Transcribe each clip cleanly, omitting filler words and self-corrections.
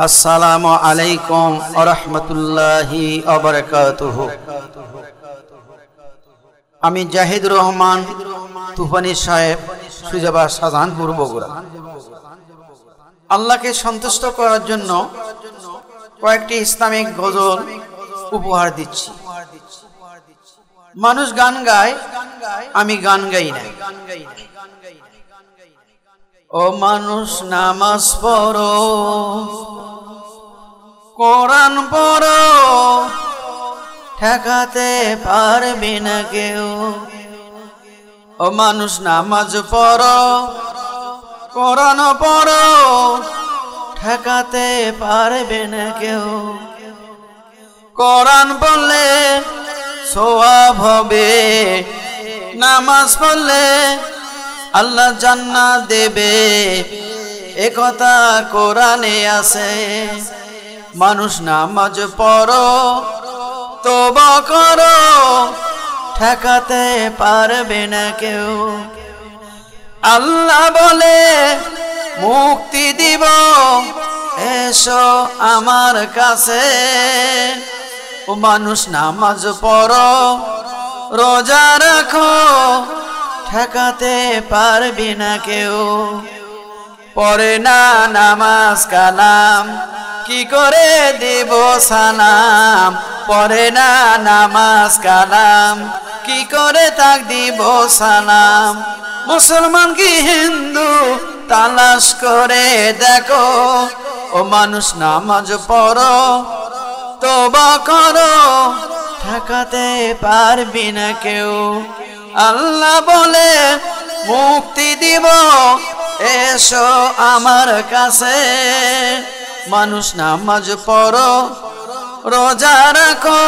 আসসালামু আলাইকুম ওয়া রাহমাতুল্লাহি ওয়া বারাকাতুহু। আমি জাহিদুর রহমান তুফানি সাহেব, সুজাবাদ শাহজাহানপুর, বগুড়া। আল্লাহকে সন্তুষ্ট করার জন্য কয়েকটি ইসলামিক গজল উপহার দিচ্ছি। মানুষ গান গায়, আমি গান গাই না। ও মানুষ, নামাজ পড়ো, কোরআন পড়ো, ঠেকাতে পারবে না কেউ। ও মানুষ, নামাজ পড়ো, কোরআন পড়ো, ঠেকাতে পারবে না কেউ। কোরআন পড়লে সওয়াব হবে, নামাজ পড়লে আল্লাহ জান্নাত দেবে, একথা কোরআনে আছে। মানুষ, নামাজ পড়ো, তওবা করো, ঠেকাতে পারবে না কেউ। আল্লাহ বলে মুক্তি দিব, এসো আমার কাছে। ও মানুষ, নামাজ পড়ো, রোজা রাখো, ঠেকাতে পারবে না কেউ। পড়ে না নামাজ কালাম, কি করে দেব সালাম। পড়ে না নামাজ কালাম, কি করে তাক দিব সালাম। মুসলমান কি হিন্দু, তালাশ করে দেখো। ও মানুষ, নামাজ পড়ো, তওবা করো, ঠেকাতে পারবি না কেউ। আল্লাহ বলে মুক্তি দিব, এসো আমার কাছে। মানুষ, নামাজ পড়ো, রোজা রাখো,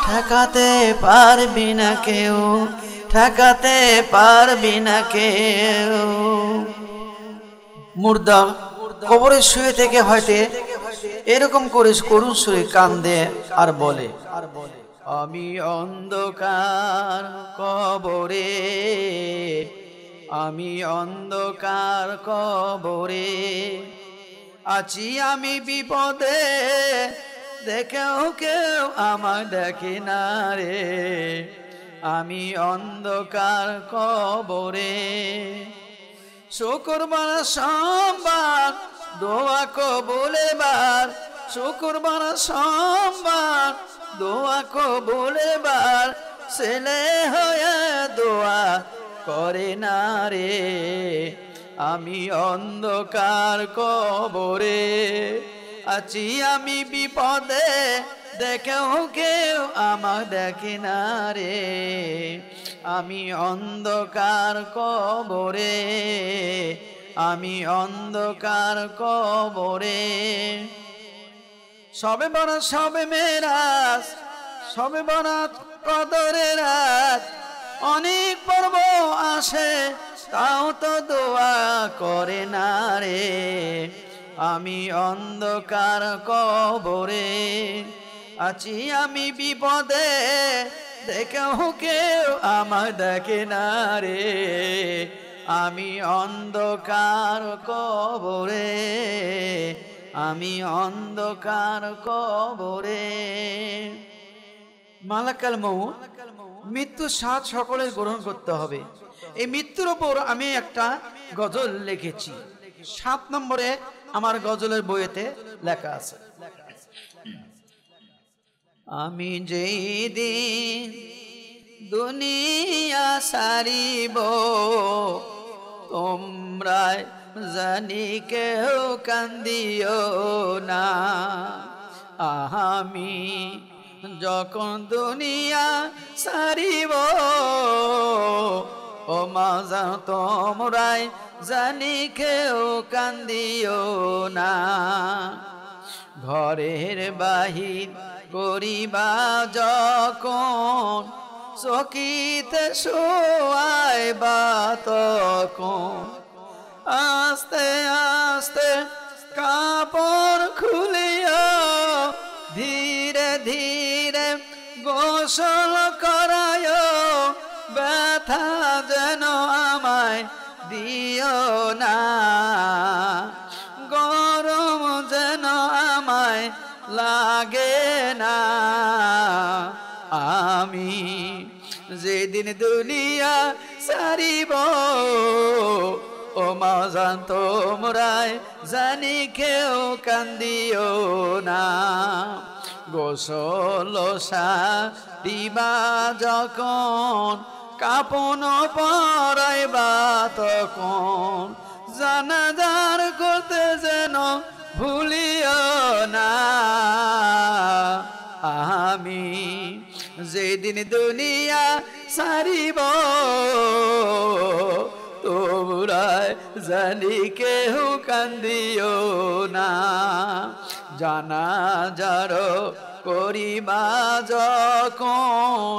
ঠেকাতে পারবি না কেউ, ঠেকাতে পারবি না কেউ। মুর্দা কবরে শুয়ে থেকে হয়তো এরকম করে করুণ সুরে কান্দে আর বলে, আমি অন্ধকার কবরে, আমি অন্ধকার কবরে আছি, আমি বিপদে, দেখেও কেউ আমার দেখে না রে। আমি অন্ধকার কবরে। শুক্রবার সোমবার দোয়া কবুলেবার, শুক্রবার সোমবার দোয়া কবুলেবার, ছেলে হয়ে দোয়া করে না রে। আমি অন্ধকার কবরে আছি, আমি বিপদে, দেখেও কেউ আমার দেখে না রে। আমি অন্ধকার কবরে, আমি অন্ধকার কবরে। সবে বরাত, সবে মেরাজ, সবে বরাত, কদরের রাত, অনেক পর্ব আসে, তাও তো দোয়া করে না রে। আমি অন্ধকার কবরে আছি, আমি বিপদে, দেখেও কেউ আমার দেখে না রে। আমি অন্ধকার কবরে, আমি অন্ধকার কবরে। মালাকাল মউত, মৃত্যুর স্বাদ সকলের গ্রহণ করতে হবে। এই মৃত্যুর ওপর আমি একটা গজল লিখেছি। 7 নম্বরে আমার গজলের বইয়েতে লেখা আছে, আমি যেই দিন দুনিয়া সারিব, তোমরা জানি কেউ কান্দিও না। আমি যখন দুনিয়া সারিব, ও মাজা তোমরাই জানি কেউ কান্দিও না। ঘরের বাহির করিবা যখন, চকিতে শোয়াইবা তখন, আস্তে আস্তে কাপড় খুলিয়া, ধীরে ধীরে গোসল করায়, ব্যথা যেন আমায় দিও না, গরম যেন লাগে না। আমি যেদিন দুনিয়া সারিব ও মাওজান তোমরাই জানি কেউ কান্দিও না। গোসল দিবা যখন কাপন পরাইবা তখন জানাজার করতে যেন ভুলিও না। আমি যেদিন দুনিয়া সারিব তোমরা জানি কেহ কান্দিও না। জানাজার করিবা যখন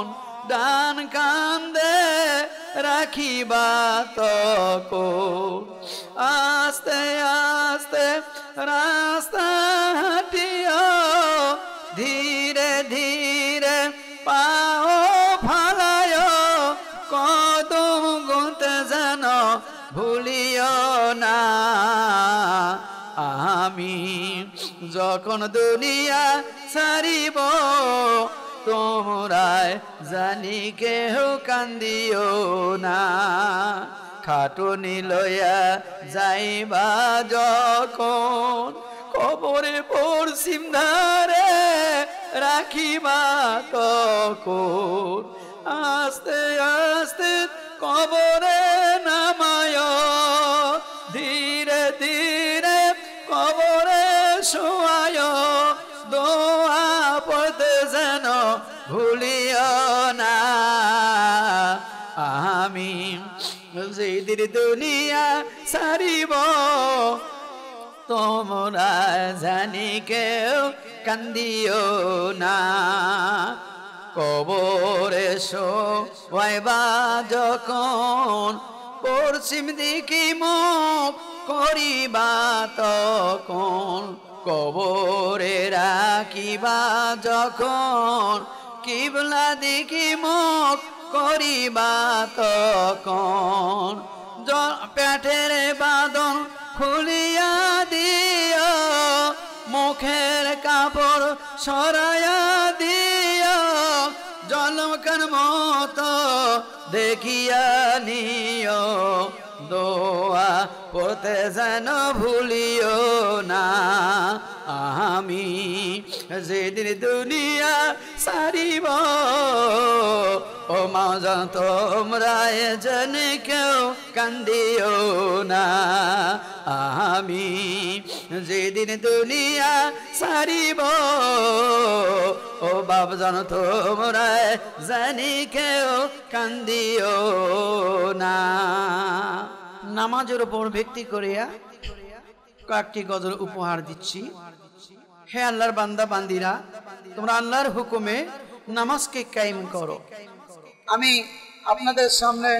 ডান কান্দে রাখিবা তখন আস্তে আস্তে রাস্তা হাঁটিও ধীরে ধীরে পাও ফালায় কদম গুনতে যেন ভুলিও না। আমি যখন দুনিয়া ছাড়িব তোমরাই জানি কেহ কান্দিও না। খাটুনি লইয়া যাইবা যখন কবরে পশ্চিম ধারে রাখিবা তখন আস্তে আস্তে কবরে নামায় ধীরে ধীরে কবরে শোয়ায় দোয়া পড়তে যেন ভুলিও না। আমি যেদিন দুনিয়া সারিব তোমরা জানি কেউ কান্দিও না। কবরে শোয়াইবা যখন পশ্চিম দিকে মুখ করিবা তখন কবরে রাখিবা যখন কিবলা দিকে মুখ করিবা তখন পেটের বাঁধন খুলিয়া দিও মুখের কাপড় সরাইয়া দিও জলকার মতো দেখিয়া নিও দোয়া পড়তে যেন ভুলিও না। আমি যেদিন দুনিয়া সারিব ও মাওজান তোমরা জানি কেউ কান্দিও না। আমি যেদিন দুনিয়া সারিব ও বাপজান তোমরা জানি কেউ কান্দিও না। নামাজের উপর ভিত্তি করিয়া কয়েকটি গজল উপহার দিচ্ছি। হে আল্লাহর বান্দা বান্দিরা, তোমরা আল্লাহর হুকুমে নামাজকে কায়েম করো। আমি আপনাদের সামনে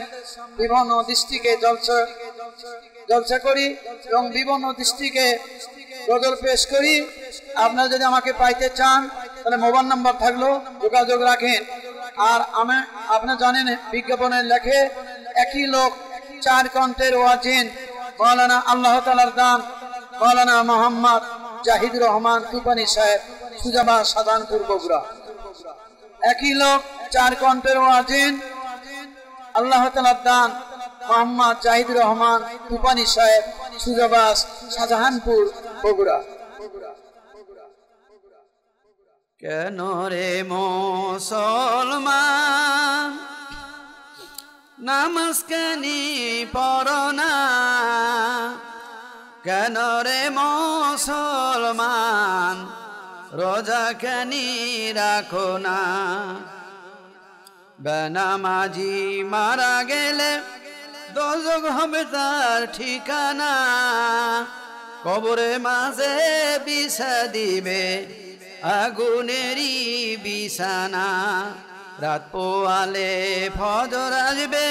বিভিন্ন দৃষ্টিকে জলসা করি এবং বিভিন্ন দৃষ্টিকে গজল পেশ করি। আপনারা যদি আমাকে পাইতে চান তাহলে মোবাইল নাম্বার থাকলো, যোগাযোগ রাখেন। আর আপনারা জানেন বিজ্ঞাপনের লেখে একই লোক 4 কণ্ঠের ওয়াজিন মাওলানা আল্লাহ তাআলার দান মাওলানা মোহাম্মদ জাহিদুর রহমান তুফানি সাহেব, সুজাবাদ সাধারণপুর বগুড়া। একই লোক 4 কণ্ঠের ওয়াজিন আল্লাহ তাআলার দান মোহাম্মদ জাহিদুর রহমান তুফানি সাহেব, সুজাবাদ শাহজাহানপুর বগুড়া। কেন রে মুসলমান নামাজ কেনি পড়ো না? কেন রে মুসলমান রোজা কেনি রাখো না? বেনামাজি মারা গেলে দোজখ হবে তার ঠিকানা। কবরে মাঝে বিছা দিবে আগুনেরই বিছানা। রাত পোয়ালে ফজর আসবে,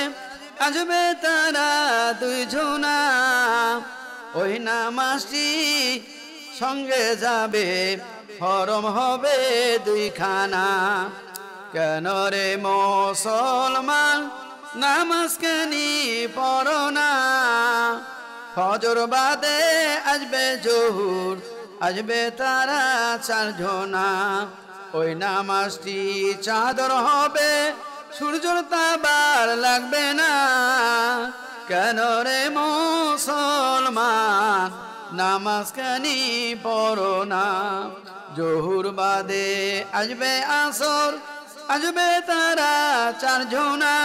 আসবে তারা 2 জনা। ওই নামাজটি সঙ্গে যাবে, হরম হবে 2 খানা। কেন রে মুসলমান নামাজ কেনি পড়ো না? ফজর বাদে আসবে জোহর, আসবে তারা চারজনা ওই নামাজটি চাদর হবে সূর্যর তাবার লাগবে না কেন রে মুসলমান নামাজ কানি পড়ো না জোহর বাদে আসবে আসর আসবে তারা চারজনা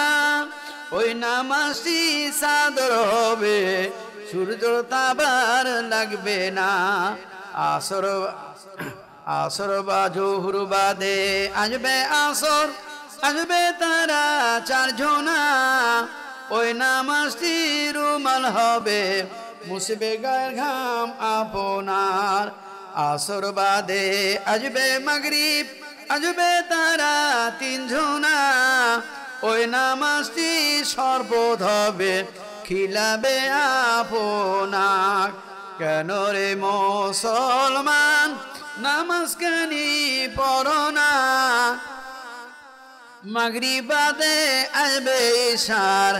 ওই নামাজটি চাদর হবে সূর্যর তাবার লাগবে না আসর বা জোহর বাদে আসবে আসর আসবে তারা চারজনা ওই নামাজটি রুমাল হবে মুসবে গায়ের ঘাম আপনার আসর বাদে আসবে মাগরিব আসবে তারা তিনজনা ওই নামাজটি শরবত হবে খিলাবে আপনার কেন রে মুসলমান নামাজ কানি পড়ো না মাগরিব বাদে আসবে ইশার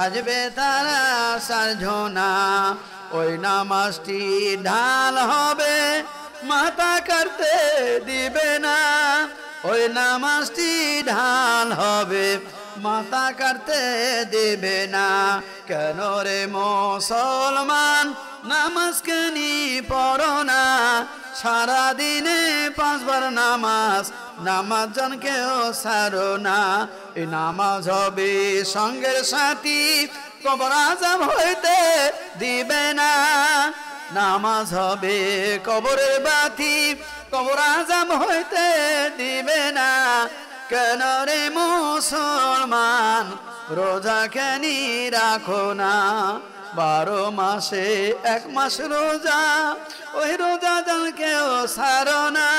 আসবে তারা চারজনা ওই নামাজটি ঢাল হবে মাথা কাটতে দিবে না ওই নামাজটি ঢাল হবে মাথা কাটতে দেবে না কেন রে মুসলমান নামাজ কানি পড়ো না সারাদিনে 5 বার নামাজ নামাজ জনকেও ছাড়ো না এই নামাজ হবে সঙ্গের সাথী কবর আযাব হইতে দিবে না নামাজ হবে কবরের বাতি কবর আযাব হইতে দিবে না কেন রে মুসলমান রোজা কেনি রাখো না 12 মাসে 1 মাস রোজা ওই রোজা জনকেও ছাড়ো না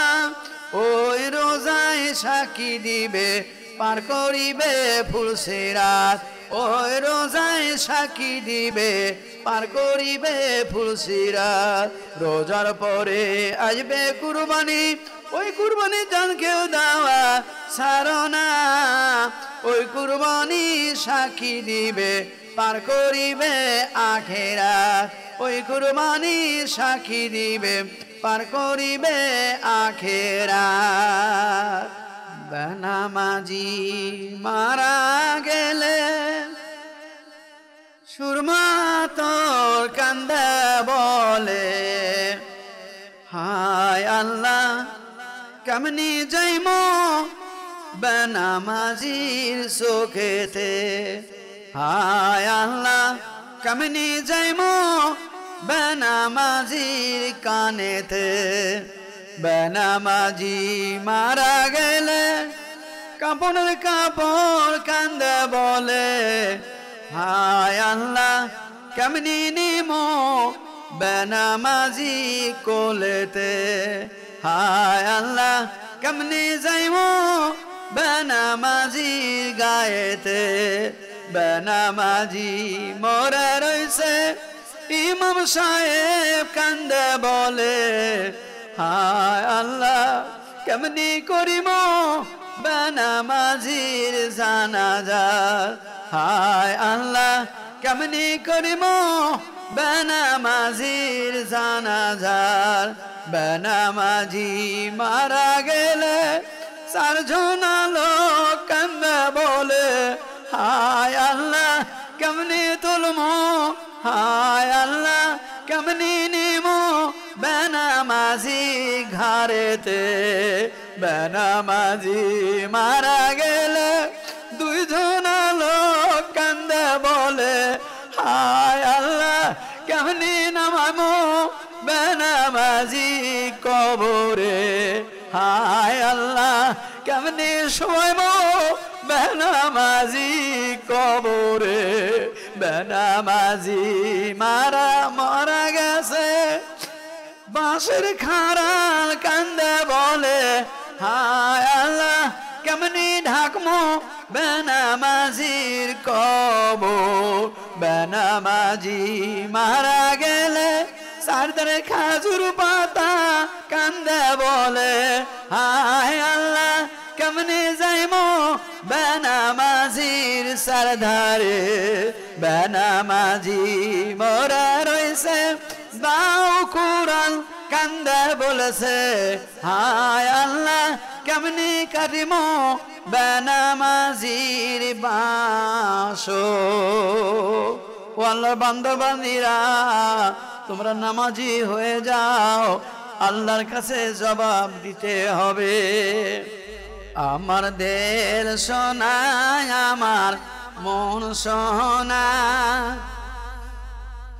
ওই রোজায় সাক্ষী দিবে পার করিবে ফুলসিরাত ওই রোজায় সাক্ষী দিবে পার করিবে ফুলসিরাত রোজার পরে আসবে কুরবানি ওই কুরবানি জনকেও দেওয়া ছাড়ো না ওই কুরবানি সাক্ষী দিবে পার করিবে আখিরাত ওই কুরবানি সাক্ষী দিবে পার করিবে আখিরাত বেনামাজি মারা গেলে সুরমা তোর কান্দে বলে হায় আল্লাহ কেমনি যাইমো বেনামাজির চোখেতে হায় আল্লাহ কেমনি যাইমো বেনামাজির কানেতে বেনামাজি মারা গেলে কাপড়ের কাপড় কান্দে বলে হায় আল্লাহ কেমনি নিমো বেনামাজি কোলেতে হায় আল্লাহ কেমনি যাইমো বেনামাজি গায়েতে বেনামাজি মরে রইছে ইমাম সাহেব কান্দে বলে হায় আল্লাহ কেমনি করিম বেনামাজির জানাজা হায় আল্লাহ কেমনি করিম বেনামাজির জানাজার বেনামাজি মারা গেলে 4 জন লোক কান্দে বলে হায় আল্লাহ কেমনি তুলমো হায় আল্লাহ কেমনি নিমো বেনামাজি ঘরেতে বেনামাজি মারা গেলে 2 জন লোক কান্দে বলে হায় আল্লাহ কেমনি নামামো বেনামাজি কবরে হায় আল্লাহ কেমনি শোয়াবো বেনামাজি কবরে বেনামাজি মারা গেছে বাঁশের খাড়াল কান্দে বলে হায় আল্লাহ কেমনি ঢাকমো বেনামাজির কবর বেনামাজি মারা গেলে 4 ধারে খাজুর পাতা কান্দে বলে হায় আল্লাহ কেমনে যাইমো বেনামাজির 4 ধারে বেনামাজি মরা রইছে দাও কুরআন বান্দা বলেছে হায় আল্লাহ কেমনি কাটিমো বেনামাজির বাসো। ও আল্লাহর বান্দা বান্দিরা, তোমরা নামাজি হয়ে যাও, আল্লাহর কাছে জবাব দিতে হবে। আমার দিল সোনা, আমার মন সোনা,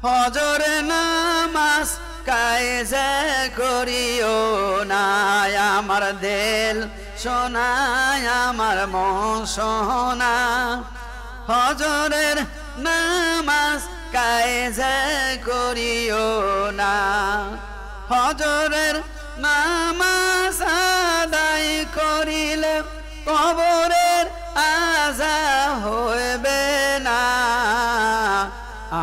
ফজরে নামাজ কায়জা করিও না। আমার দিল সোনা, আমার মন সোনা, ফজরের নামাজ কায়জা করিও না। ফজরের নামাজ আদায় করিলে কবরের আযাব হইবে না।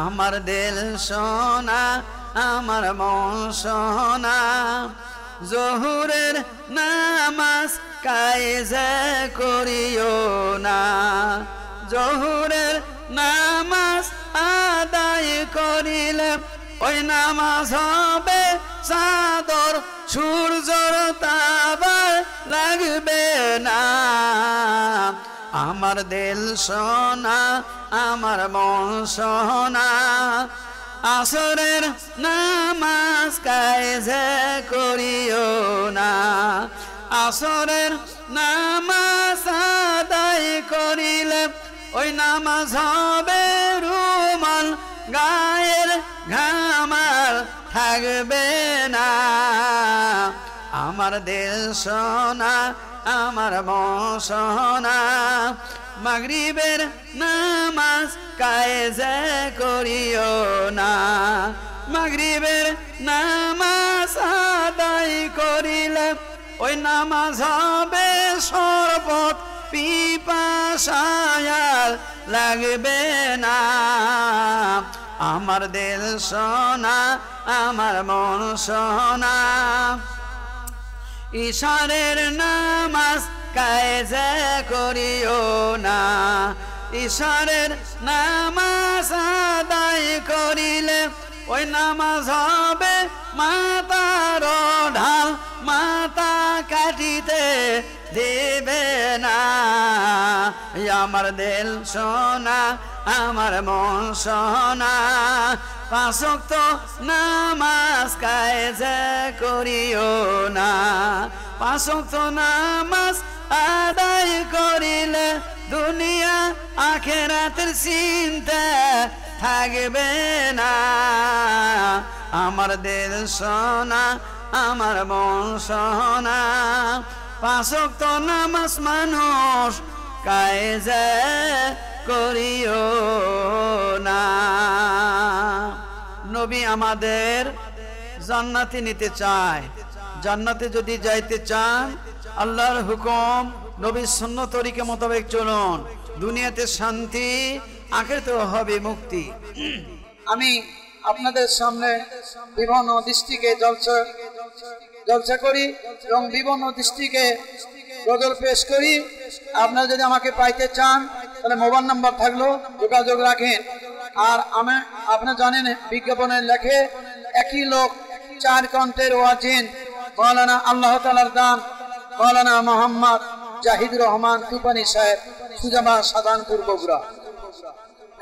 আমার দিল সোনা, আমার মন সোনা, জোহরের নামাজ কায়জা করিও না। জোহরের নামাজ আদায় করিলে ওই নামাজ হবে চাদর, সূর্যর তাবার লাগবে না। আমার দিল সোনা, আমার মন সোনা, আসরের নামাজ কায়জা করিও না। আসরের নামাজ আদায় করিলে ওই নামাজ হবে রুমাল, গায়ের ঘামাল থাকবে না। আমার দিল সোনা, আমার মন সোনা, মাগরিবের নামাজ কায়জা করিও না। মাগরিবের নামাজ আদায় করিলে ওই নামাজ হবে শরবত, পিপাসায়ার লাগবে না। আমার দিল সোনা, আমার মন সোনা, ইশারের নামাজ কায়জা করিও না। ইশারের নামাজ আদায় করিলে ওই নামাজ হবে মাতার ঢাল, মাতা কাটিতে দেবে না। আমার দিল সোনা, আমার মন সোনা, পাঁচ ওয়াক্ত নামাজ কায়জা করিও না। পাঁচ ওয়াক্ত নামাজ আদায় করিলে দুনিয়া আখিরাতের চিন্তা থাকবে না। আমার দিল সোনা, আমার মন সোনা, পাঁচ ওয়াক্ত নামাজ মানুষ কায়জা করিও না। নবী আমাদের জান্নাতে নিতে চায়। জান্নাতে যদি যাইতে চান আল্লাহর হুকুম, নবীর সুন্নাত তরিকা মোতাবেক চলুন। দুনিয়াতে শান্তি, আখিরাতেও হবে মুক্তি। আমি আপনাদের সামনে বিভিন্ন দৃষ্টিকে জলসা করি এবং বিভিন্ন দৃষ্টিকে গজল পেশ করি। আপনারা যদি আমাকে পাইতে চান তাহলে মোবাইল নাম্বার থাকলো, যোগাযোগ রাখেন। আর আপনারা জানেন বিজ্ঞাপনের লেখে একই লোক 4 কণ্ঠের ওয়াজিন মাওলানা আল্লাহ তাআলার দান মাওলানা মোহাম্মদ জাহিদুর রহমান তুফানি সাহেব, সুজামা সাধারণপুর বগুড়া।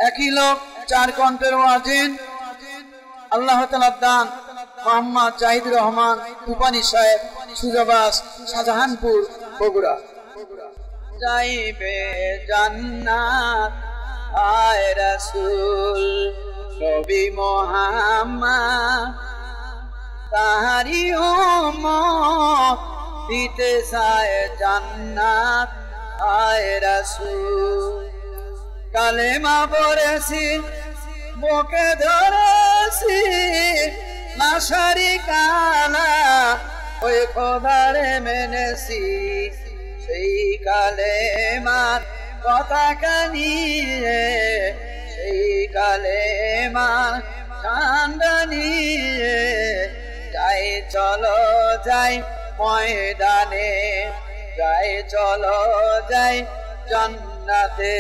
একই লোক 4 কণ্ঠের ওয়াজিন আল্লাহ তাআলার দান মোহাম্মদ জাহিদুর রহমান তুফানি সাহেব, সুজাবাস শাহজাহানপুর বগুড়া। যাইবে জান্নাত আয় রাসূল নবী মুহাম্মদ, তাহারি উম্মত দিতে চায় জান্নাত আয় রাসূল। কালেমা পড়েছি, বুকে ধরেছি, নাশারি কালা ওই খোদারে মেনেছি। সেই কালেমার পতাকা নিয়ে, সেই কালেমার ঝান্ডা নিয়ে যাই চলো যাই ময়দানে, যাই চলো যাই জান্নাতে।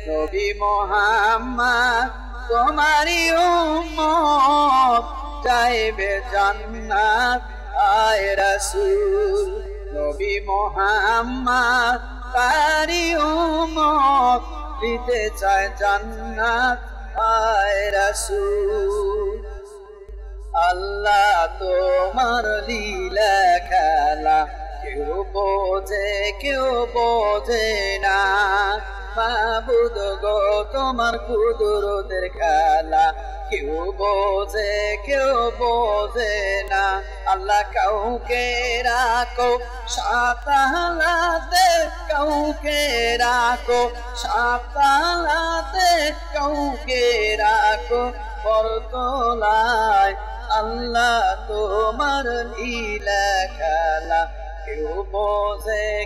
নবী মুহাম্মদ তোমারই উম্মত, যাইবে জান্নাত আয় রাসূল নবী মুহাম্মদ তারি উম্মত দিতে চায় জান্নাত আয় রাসূল আল্লাহ তোমার লীলা খেলা কেউ বোঝে না মাবুদ গো তোমার কুদরতের খেলা কেউ বোঝে না আল্লাহ কাউকে রাখো সাতালাতে কাউকে রাখো সাতালাতে কাউকে রাখো বরতলায় আল্লাহ তোমার লীলা খেলা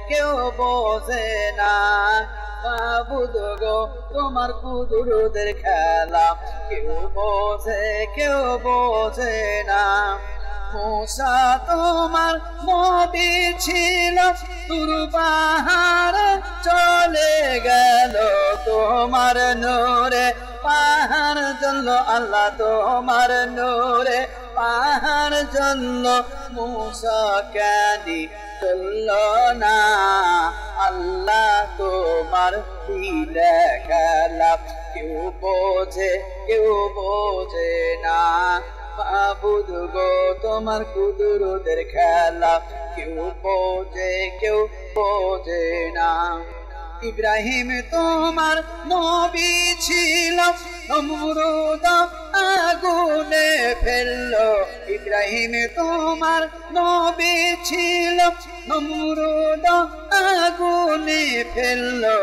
কেউ বোঝে না মাবুদ গো তোমার কুদরতের খেলা কেউ বোঝে না মুসা তোমার নবী ছিল তুর পাহাড়ে চলে গেল তোমার নূরে পাহাড় জ্বলল আল্লাহ তোমার নূরে পাহাড় জ্বলল মুসা কাঁদি চলল না আল্লাহ তোমার লীলা খেলা কেউ বোঝে না মাবুদ গো তোমার কুদরতের খেলা কেউ বোঝে না ইব্রাহিম তোমার নবী ছিল নমরুদ আগুনে ফেললো ইব্রাহিম তোমার নবী ছিল নমরুদ আগুনে ফেললো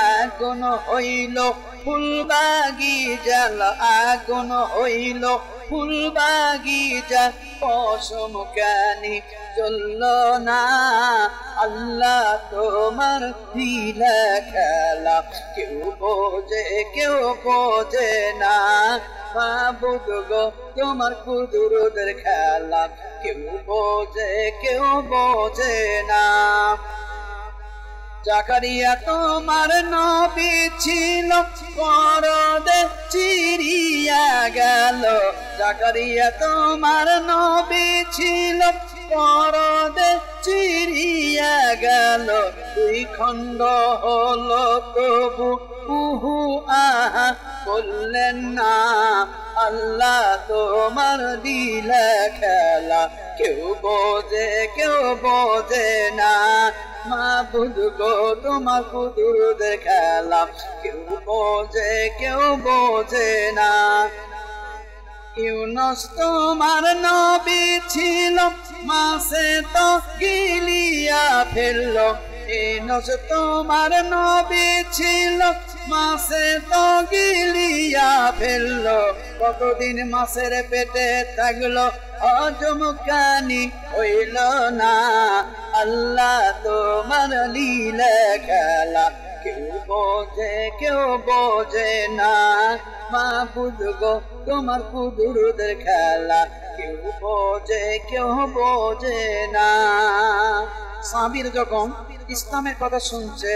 আগুন হইল ফুলবাগিচা আগুন হইল ফুলবাগিচা পশম কানি চলল না আল্লাহ তোমার লীলা খেলা কেউ বোঝে না মাবুদ গো তোমার কুদরতের খেলা কেউ বোঝে না জাকারিয়া তোমার নবী ছিল পরদে চিরিয়া গেল জাকারিয়া তোমার নবী ছিল পরদে চিরিয়া গেল দুই খণ্ড হলো তবু উহু আহা বললেন না আল্লাহ তোমার লীলা খেলা কেউ বোঝে না মাবুদ গো তোমার কুদরতের খেলা কেউ বোঝে না ইউনুস তোমার নবী ছিল মাছে তো গিলিয়া ফেললো ইউনুস তোমার নবী ছিল মাছে তো গিলিয়া ফেললো কতদিন মাছের পেটে থাকলো হজম কানি হইল না আল্লাহ তোমার লীলা খেলা কেউ বোঝে না মাবুদ গো তোমার কুদরতের খেলা কেউ বোঝে না সাবির যখন ইসলামের কথা শুনছে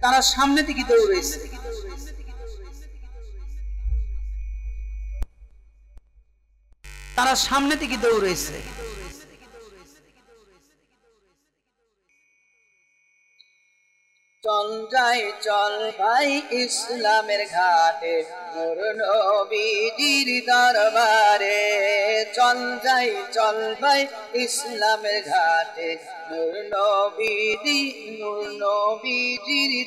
তারা সামনে দিকে দৌড়েছে চল ভাই ইসলামের ঘাটে নূর নবীজির দরবারে চল ভাই ইসলামের ঘাটে নূর নবীজির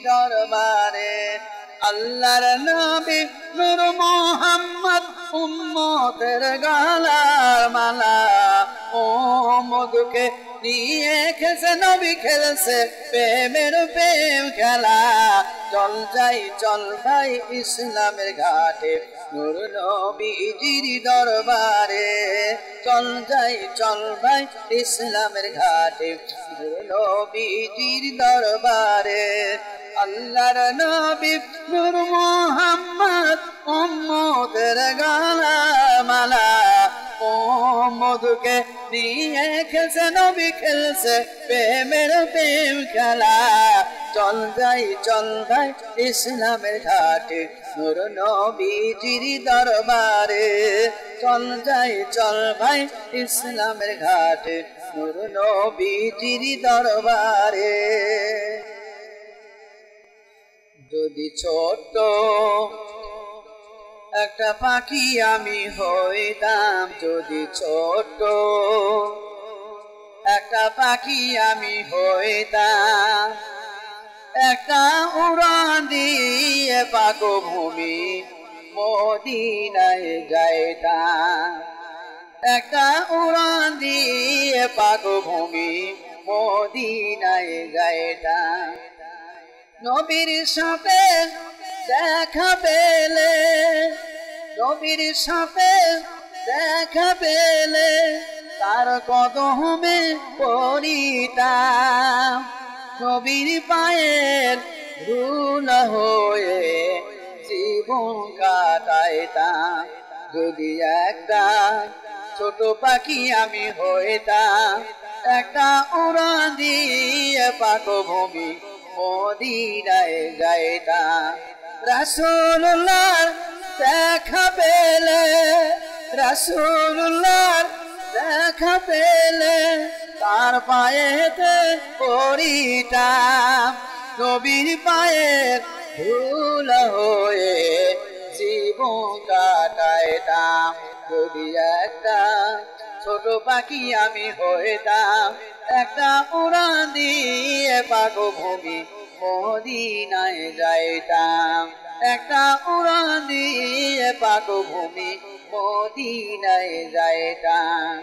দরবারে আল্লাহর নবী নূর মুহাম্মদ উম্মতের গলার মালা ও মধুকে নিয়ে খেলছে নবী খেলছে প্রেমের প্রেম খেলা চল ভাই ইসলামের ঘাটে নূর নবীজির দরবারে চল ভাই ইসলামের ঘাটে নূর নবীজির দরবারে আল্লাহর নবী নূর মুহাম্মদ উম্মতের গলার মালা ও মধুকে নিয়ে খেলছে নবী খেলছে প্রেমের প্রেম খেলা চল ভাই ইসলামের ঘাটে নূর নবীজির দরবারে চল ভাই ইসলামের ঘাটে নূর নবীজির দরবারে যদি ছোট্ট একটা পাখি আমি হইতাম যদি ছোট্ট একটা পাখি আমি হইতাম একটা উড়ান দিয়ে পাক ভূমি মদিনায় যাইতাম একটা উড়ান দিয়ে পাক ভূমি মদিনায় যাইতাম নবীর সাথে দেখা পেলে নবীর সাথে দেখা পেলে তার কদমে পড়িতাম নবীর পায়ের ধুল হয়ে জীবন কাটাইতাম যদি একটা ছোট পাখি আমি হইতাম একটা উড়ান দিয়ে পাক ভূমি মদিনায় যাইতাম রাসূলুল্লাহর দেখা পেলে রাসূলুল্লাহর দেখা পেলে তার পায়েতে পড়িতাম নবীর পায়ের ধুল হয়ে জীবন কাটাইতাম যদি একটা ছোট পাখি আমি হইতাম একটা উড়ান দিয়ে পাক ভূমি মদিনায় যাইতাম একটা উড়ান দিয়ে পাক ভূমি মদিনায় যাইতাম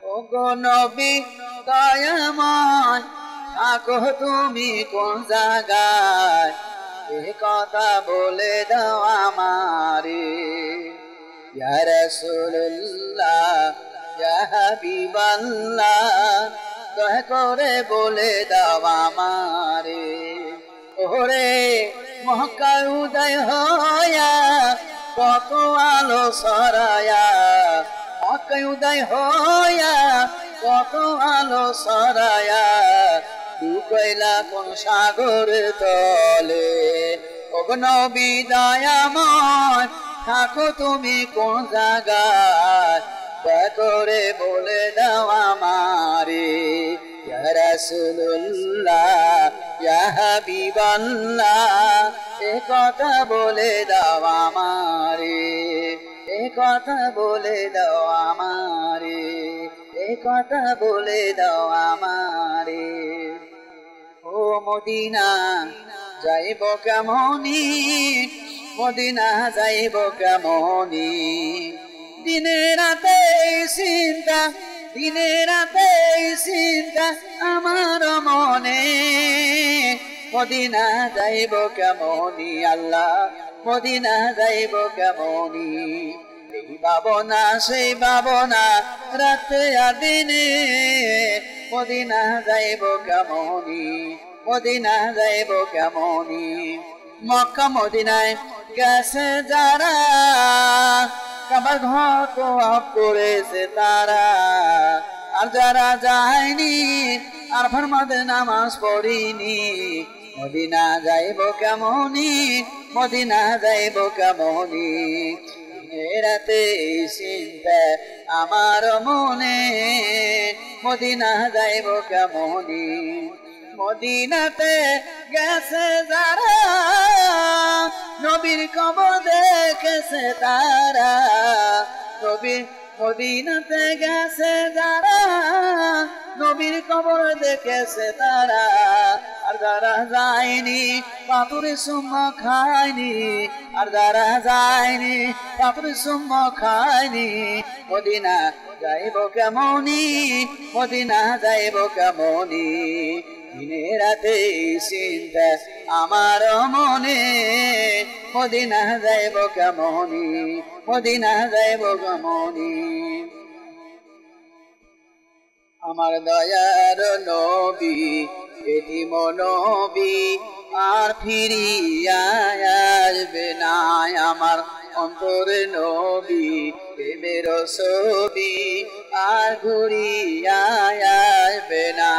ওগো নবী দয়াময় থাকো তুমি কোন জায়গায় এ কথা বলে দাও আমারে ইয়া রাসূলুল্লাহ ইয়া হাবিবাল্লাহ দয়া করে বলে দাও আমারে ওরে মক্কায় উদয় হইয়া কত আলো ছড়ায়া মক্কায় উদয় হইয়া কত আলো ছড়ায়া ডুবাইলা কোন সাগর তলে ওগো নবী দয়াময় থাকো তুমি কোন জায়গায় দয়া করে বলে দাও আমারে ইয়া রাসূলুল্লাহ ইয়া হাবিবাল্লাহ এ কথা বলে দাও আমারে এ কথা বলে দাও আমারে এ কথা বলে দাও আমারে ও মদিনা যাইব কেমনি মদিনা যাইব কেমনি দিনে রাতে চিন্তা দিনে রাতে চিন্তা আমার মনে মদিনা যাইব কেমনি আল্লাহ মদিনা যাইব কেমনি এই ভাবনা সেই ভাবনা রাতে আর দিনে মদিনা যাইব কেমনি মদিনা যাইব কেমনি মক্কা মদিনায় গেছে যারা কাবার ঘর তো করেছে তারা আর যারা যায়নি আর ফরমাদের নামাজ পড়িনি মদিনা যাইব কেমনি মদিনা যাইব কেমনি রাতে চিন্তা আমার মনে মদিনা যাইব কেমনি মদিনাতে গেছে যারা নবীর কবর দেখেছে তারা নবীর মদিনাতে গেছে যারা নবীর কবর দেখেছে তারা আর যারা যায়নি পাথরে সুম্মা খায়নি আর যারা যায়নি পাথরে সুম্মা খায়নি মদিনা যাইব কেমনি মদিনা যাইব কেমনি দিনে রাতে চিন্তা আমার মনে মদিনা যাইব কেমনি মদিনা যাইব কেমনি আমার দয়ার নবী এতিম নবী আর ফিরিয়া আসবে না আমার অন্তরে নবী প্রেমের ছবি আর ঘুরিয়া আসবে না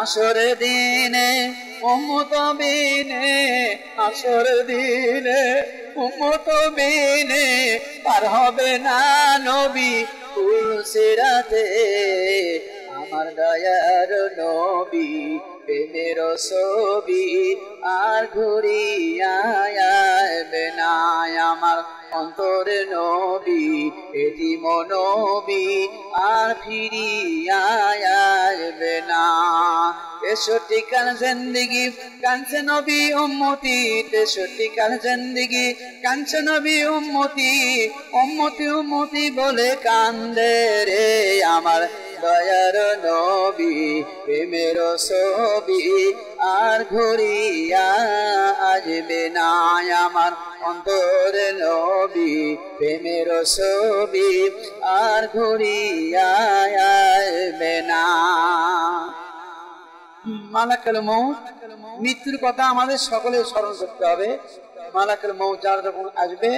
আসর দিনে উম্মত বিনে, আসর দিনে উম্মত বিনে পার হবে না নবী পুলসিরাতে। আমার দয়ার নবী প্রেমের ছবি আর ঘুরিয়া আসবে না। আমার অন্তর নবী এতিম নবী আর ফিরিয়া আসবে না। 63 কাল জিন্দেগি কাঁদছে নবী উম্মতি, 63 কাল জিন্দেগি কাঁদছে নবী উম্মতি, উম্মতি উম্মতি বলে কান্দে রে আমার দয়ার নবী প্রেমের ছবি আর ঘুরিয়া আসবে না। আমার অন্তর নবী প্রেমের ছবি আর ঘুরিয়া আসবে না। মালাকুল মউত, মৃত্যুর কথা আমাদের সকলের স্মরণ করতে হবে। মালাকুল মউত যার যখন আসবে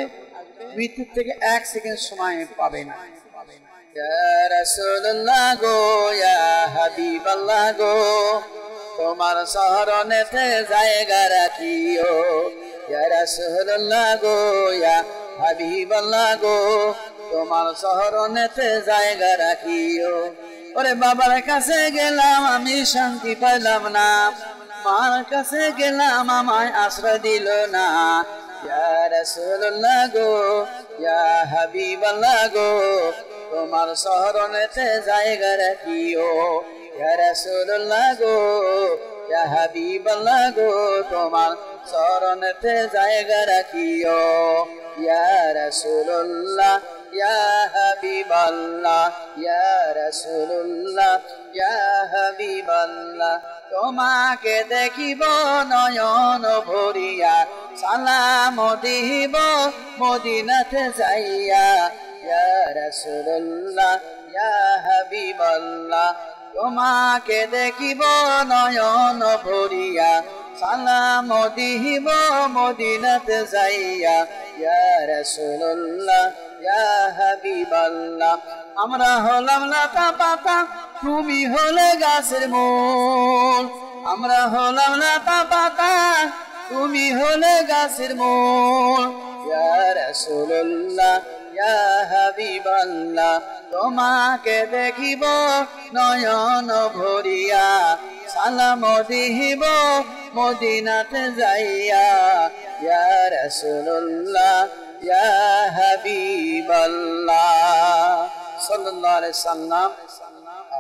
মৃত্যুর থেকে 1 সেকেন্ড সময় পাবে না। ইয়া রাসূলুল্লাহ গো, ইয়া হাবিবাল্লাহ গো, তোমার শরণেতে জায়গা রাখিও। ইয়া রাসূলুল্লাহ গো, ইয়া হাবিবাল্লাহ গো, তোমার শরণেতে জায়গা রাখিও। ওরে বাবার কাছে গেলাম আমি শান্তি পাইলাম না, মার কাছে গেলাম আমায় আশ্রয় দিল না। ইয়া রাসূলুল্লাহ গো, ইয়া হাবিবাল্লাহ গো, তোমার শরণেতে জায়গা রাখিও। ইয়া রাসূলুল্লাহ গো, ইয়া হাবিবাল্লাহ গো, তোমার শরণেতে জায়গা রাখিও। ইয়া রাসূলুল্লাহ, ইয়া হাবিবাল্লাহ, ইয়া রাসূলুল্লাহ, ইয়া হাবিবাল্লাহ, তোমাকে দেখিব নয়ন ভরিয়া, সালাম দিব মদিনাতে যাইয়া। ইয়া রাসূলুল্লাহ, ইয়া হাবিবাল্লাহ, তোমাকে দেখিব নয়ন ভরিয়া, সালাম দিব মদিনাতে যাইয়া। ইয়া রাসূলুল্লাহ, ইয়া হাবিবাল্লাহ, আমরা হলাম লতা পাতা, তুমি হলে গাছের মূল। আমরা হলাম লতা পাতা, তুমি হলে গাছের মূল। ইয়া রাসূলুল্লাহ, ইয়া হাবিবাল্লাহ, তোমাকে দেখিব নয়ন ভরিয়া, সালাম দিব মদিনাতে যাইয়া। ইয়া রাসূলুল্লাহ, ইয়া হাবিবাল্লাহ সাল্লাল্লাহু আলাইহি সাল্লাম।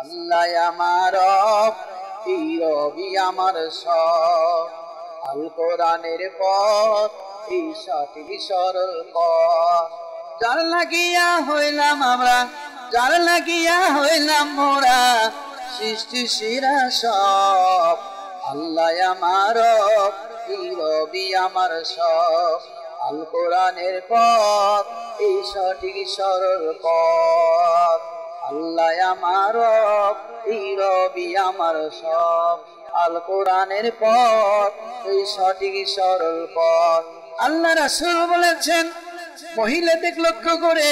আল্লাহ আমার রব, এই রবি আমার সব, আল কোরআনের পথ এই সঠিক সরল পথ। যার লাগিয়া হইলাম আমরা, যার লাগিয়া হইলাম মোরা, সৃষ্টি শিরা সব। আল্লাহ আমার রব, এই রবি আমার সব, আল কোরআনের পথ এই সঠিক সরল পথ। আল্লাহ আমার রব, এই রবি আমার সব, আল কোরআনের পথ এই সঠিক সরল পথ। আল্লাহ রাসূল বলেছেন, মহিলাদের লক্ষ্য করে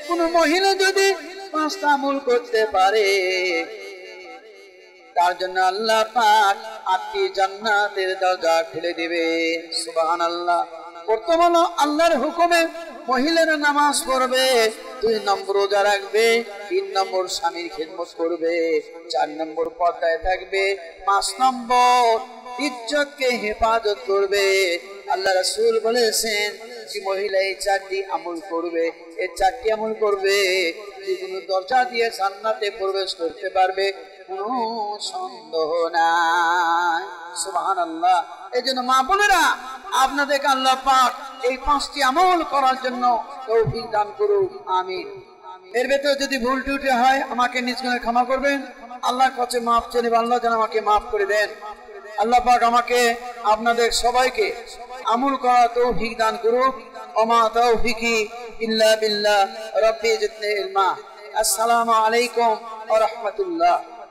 কোন মহিলা যদি 5টা আমল করতে পারে, তার জন্য আল্লাহ পাক 8টি জান্নাতের দরজা খুলে দিবে। সুবহানাল্লাহ। প্রথম হলো আল্লাহর হুকুমে মহিলারা নামাজ পড়বে, 2 নম্বর রোজা রাখবে, 3 নম্বর স্বামীর খিদমত করবে, 4 নম্বর পর্দায় থাকবে, 5 নম্বর ইজ্জতকে হেফাজত করবে। আল্লাহ রাসূল বলেছেন যে মহিলা এই 4টি আমল করবে, এই 4টি আমল করবে, যে কোনো দরজা দিয়ে জান্নাতে প্রবেশ করতে পারবে, কোনো সন্দেহ নাই। সুবহানাল্লাহ। এই জন্য মা বোনেরা, আপনাদেরকে আল্লাহ পাক এই 5টি আমল করার জন্য তৌফিক দান করুক, আমিন। এর ভেতরে যদি ভুল ত্রুটি হয় আমাকে নিজ গুণে ক্ষমা করবেন, আল্লাহর কাছে মাফ চেয়ে আল্লাহ যেন আমাকে মাফ করে দেন। আল্লাহ পাক আমাকে আপনাদের সবাইকে আমল করার তৌফিক দান করুক। ওমা তৌফিকি ইল্লা বিল্লাহ, রব্বি জিদনি ইলমা। আসসালামু আলাইকুম ওয়া রাহমাতুল্লাহ।